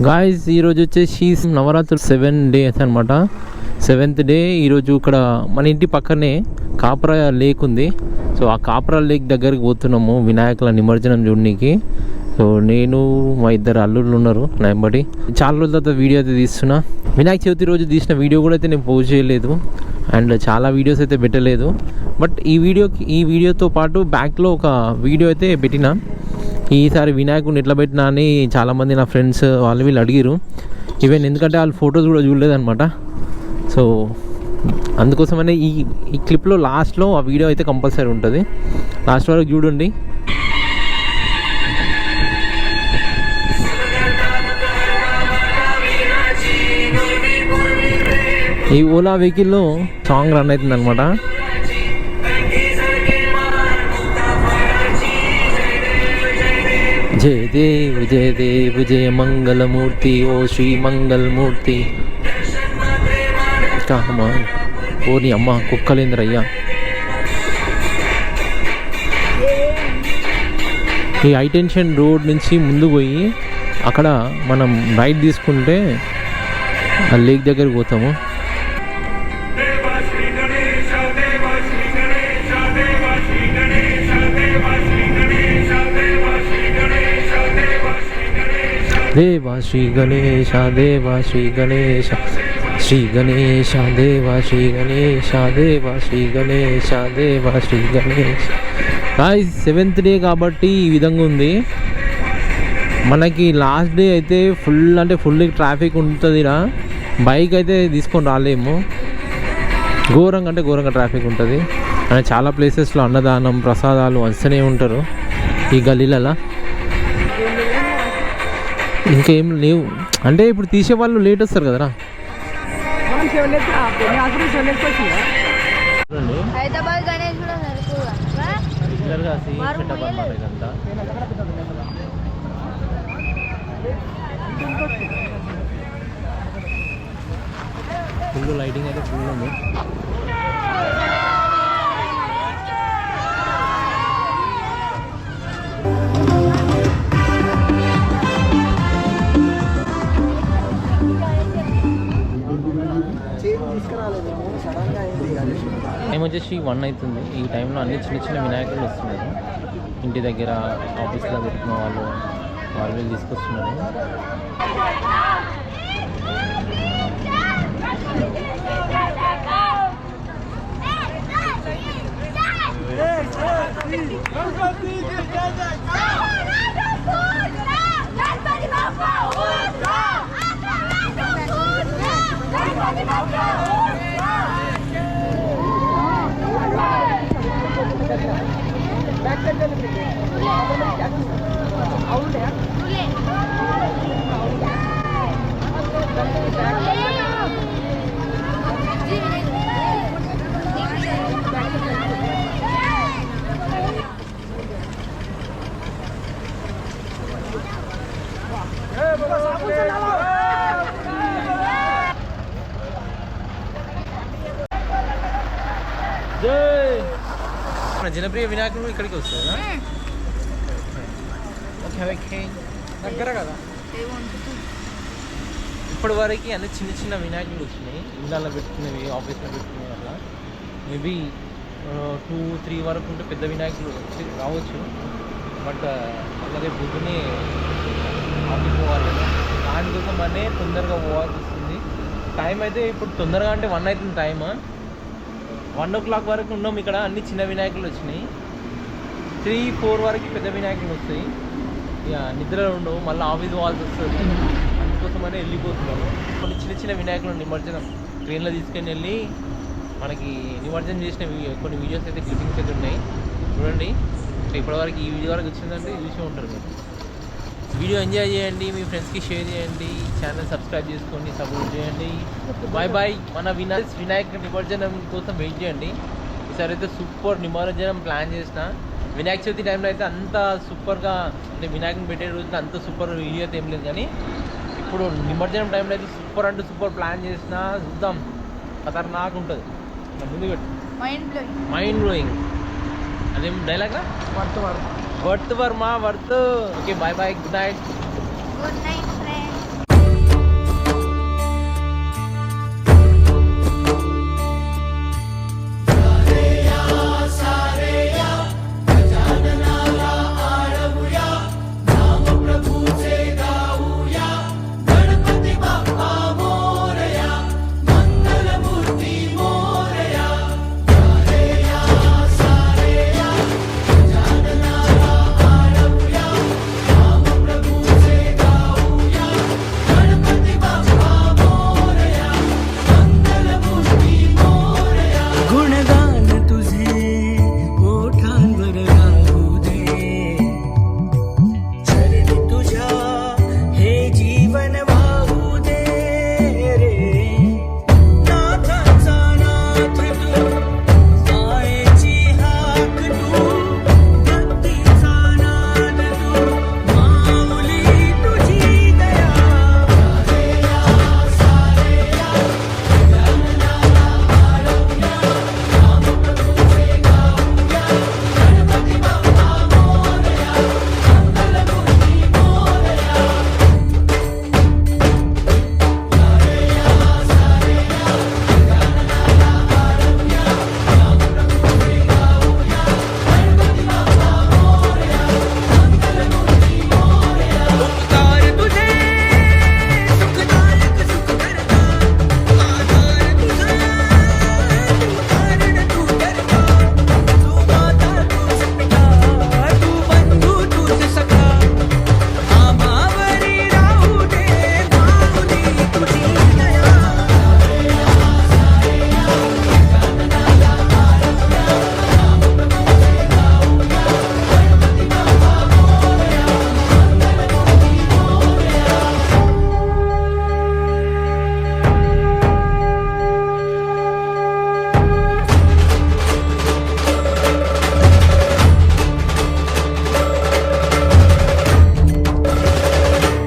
Guys ఈరోజు వచ్చేసి నవరాత్రులు 7 days అనమాట. 7th day ఈరోజు ఇక్కడ మన ఇంటి పక్కనే కాప్రా లేక్ ఉంది. సో ఆ కాప్రా లేక్ దగ్గరికి పోతున్నాము వినాయకుల నిమజ్జనం చూడడానికి. సో నేను మా ఇద్దరు అల్లుళ్ళు ఉన్నారు నా వెంబడి. చాలా రోజుల తర్వాత వీడియో అయితే తీస్తున్నా. వినాయక చవితి రోజు తీసిన వీడియో కూడా అయితే నేను పోస్ట్ చేయలేదు అండ్ చాలా వీడియోస్ అయితే పెట్టలేదు. బట్ ఈ వీడియోతో పాటు బ్యాక్లో ఒక వీడియో అయితే పెట్టిన. ఈసారి వినాయకుడిని ఎట్లా పెట్టినా అని చాలామంది నా ఫ్రెండ్స్ వీళ్ళు అడిగారు. ఈవెన్ ఎందుకంటే వాళ్ళు ఫొటోస్ కూడా చూడలేదన్నమాట. సో అందుకోసమనే ఈ క్లిప్లో లాస్ట్లో ఆ వీడియో అయితే కంపల్సరీ ఉంటుంది. లాస్ట్ వరకు చూడండి. ఈ ఓలా వెహికల్లో సాంగ్ రన్ అవుతుంది అనమాట. జయ దేవ్ జయ మంగళమూర్తి ఓ శ్రీ మంగళమూర్తి. అమ్మా ఓ నీ అమ్మ కుక్కలేంద్రయ్యా. ఈ హైటెన్షన్ రోడ్ నుంచి ముందు పోయి అక్కడ మనం రైట్ తీసుకుంటే ఆ లేక్ దగ్గరికి పోతాము. దేవా శ్రీ గణేశ దేవా శ్రీ గణేశ శ్రీ గణేశ దేవా శ్రీ గణేశ దేవా శ్రీ గణేశ దేవా శ్రీ గణేశ. 7th day కాబట్టి ఈ విధంగా ఉంది. మనకి లాస్ట్ డే అయితే ఫుల్ ట్రాఫిక్ ఉంటుంది. బైక్ అయితే తీసుకొని రాలేము. ఘోరంగా ట్రాఫిక్ ఉంటుంది. అండ్ చాలా ప్లేసెస్లో అన్నదానం ప్రసాదాలు వస్తూనే ఉంటారు ఈ గల్లీలలో. ఇంకేం లేవు అంటే ఇప్పుడు తీసేవాళ్ళు లేట్ వస్తారు కదరా. హైదరాబాద్ గణేష్ ఇదంతా ఫుల్ లైటింగ్ అయితే ఫుల్ ఉంది. టైం వచ్చేసి 1 అవుతుంది. ఈ టైంలో అన్ని చిన్న వినాయకులు వస్తున్నారు. ఇంటి దగ్గర ఆఫీస్లో పెట్టుకున్న వాళ్ళు తీసుకొస్తున్నారు. జనప్రియ వినాయకుడు ఇక్కడికి వస్తుందా? దగ్గర కదా. ఇప్పటి వరకు అన్ని చిన్న వినాయకులు వచ్చినాయి. ఇళ్ళల్లో పెట్టుకునేవి, ఆఫీస్లో పెట్టుకునేవి అలా. మేబీ 2-3 వరకు ఉంటే పెద్ద వినాయకులు రావచ్చు. బట్ అలాగే పొద్దునే ఆఫీస్ పోవాలి కదా, దానికోసం అనే తొందరగా పోవాల్సి వస్తుంది. టైం అయితే ఇప్పుడు తొందరగా అంటే 1 అవుతుంది టైమ్. 1 o'clock వరకు ఉన్నాం ఇక్కడ. అన్ని చిన్న వినాయకులు వచ్చినాయి. 3-4 వరకు పెద్ద వినాయకులు వస్తాయి. ఇక నిద్రలో ఉండవు, మళ్ళీ ఆఫీస్ పోవాల్సి వస్తుంది. అందుకోసమనే వెళ్ళిపోతున్నాము. కొన్ని చిన్న వినాయకులు నిమజ్జనం ట్రైన్లో తీసుకొని వెళ్ళి మనకి నిమజ్జనం చేసిన కొన్ని వీడియోస్ అయితే క్లిప్పింగ్స్ అయితే ఉన్నాయి చూడండి. ఇప్పటివరకు ఈ వీడియో వరకు వచ్చిందంటే చూసి ఉంటారు మీరు. వీడియో ఎంజాయ్ చేయండి, మీ ఫ్రెండ్స్కి షేర్ చేయండి, ఛానల్ సబ్స్క్రైబ్ చేసుకోండి, సపోర్ట్ చేయండి. బాయ్. మన వినాయక నిమజ్జనం కోసం వెయిట్ చేయండి. ఈసారి అయితే సూపర్ నిమజ్జనం ప్లాన్ చేసిన. వినాయక చవితి టైంలో అయితే అంత సూపర్గా అంటే వినాయకుని పెట్టే రోజున అంత సూపర్ వీడియో అయితే ఏం లేదు. కానీ ఇప్పుడు నిమజ్జనం టైంలో అయితే సూపర్ ప్లాన్ చేసిన. చూద్దాం, ఖతర్నాక్ ఉంటుంది. ముందు పెట్టు మైండ్ బ్లోయింగ్. అదేం డైలాగా worth Varma worth. Okay bye bye, good night.